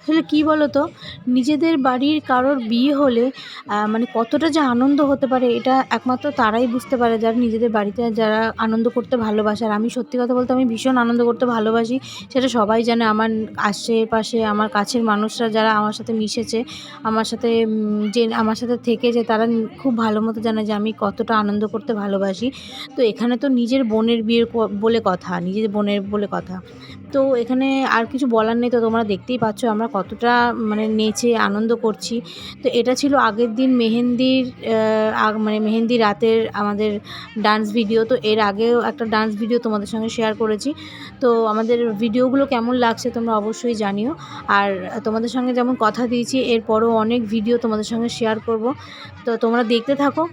আসলে কী বলো তো, নিজেদের বাড়ির কারোর বিয়ে হলে মানে কতটা যে আনন্দ হতে পারে এটা একমাত্র তারাই বুঝতে পারে যারা নিজেদের বাড়িতে যারা আনন্দ করতে ভালোবাসে। আর আমি সত্যি কথা বলতে আমি ভীষণ আনন্দ করতে ভালোবাসি। সেটা সবাই জানে, আমার আশেপাশে আমার কাছের মানুষরা যারা আমার সাথে মিশেছে, আমার সাথে যে আমার সাথে থেকেছে তারা খুব ভালো মতো জানে যে আমি কতটা আনন্দ করতে ভালোবাসি। তো এখানে তো নিজের বোনের বিয়ের বলে কথা, নিজের বোনের বলে কথা। তো এখানে আর কিছু বলার নেই, তো তোমরা দেখতেই পাচ্ছ আমরা কতটা মানে নেচে আনন্দ করছি। তো এটা ছিল আগের দিন মেহেন্দির মানে মেহেন্দি রাতের আমাদের ডান্স ভিডিও। তো এর আগেও একটা ডান্স ভিডিও তোমাদের সঙ্গে শেয়ার করেছি। তো আমাদের ভিডিওগুলো কেমন লাগছে তোমরা অবশ্যই জানিও। আর তোমাদের সঙ্গে যেমন কথা দিয়েছি এরপরও অনেক ভিডিও তোমাদের সঙ্গে শেয়ার করব, তো তোমরা দেখতে থাকো।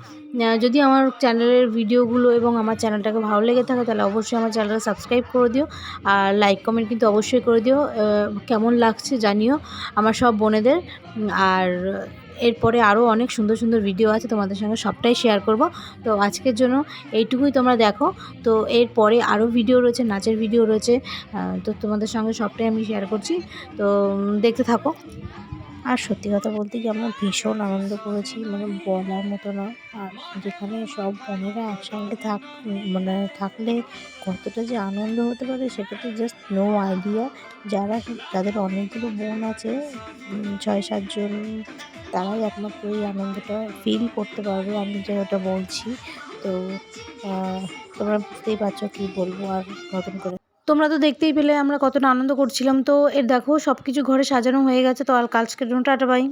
যদি আমার চ্যানেলের ভিডিওগুলো এবং আমার চ্যানেলটাকে ভালো লেগে থাকে তাহলে অবশ্যই আমার চ্যানেলটা সাবস্ক্রাইব করে দিও। আর লাইক কমেন্ট কিন্তু অবশ্যই করে দিও। কেমন লাগছে জানিও আমার সব বোনেদের। আর এরপরে আরও অনেক সুন্দর সুন্দর ভিডিও আছে, তোমাদের সঙ্গে সবটাই শেয়ার করব। তো আজকের জন্য এইটুকুই, তোমরা দেখো। তো এরপরে আরও ভিডিও রয়েছে, নাচের ভিডিও রয়েছে। তো তোমাদের সঙ্গে সবটাই আমি শেয়ার করছি, তো দেখতে থাকো। আর সত্যি কথা বলতে কি আমরা ভীষণ আনন্দ করেছি, মানে বলার মতো না। আর যেখানে সব বোনেরা একসঙ্গে মানে থাকলে কতটা যে আনন্দ হতে পারে সেটা তো জাস্ট নো আইডিয়া। যাদের অনেকগুলো বোন আছে, 6-7 জন, তারাই একমাত্র এই আনন্দটা ফিল করতে পারবে, আমি যেটা বলছি। তো তোমরা বুঝতেই পারছো কী বলবো আর নতুন করে। তোমরা তো দেখতেই পেলে আমরা কতটা আনন্দ করছিলাম। তো দেখো সব কিছু ঘরে সাজানো হয়ে গেছে। তো আর আজকের জন্য টাটা বাই।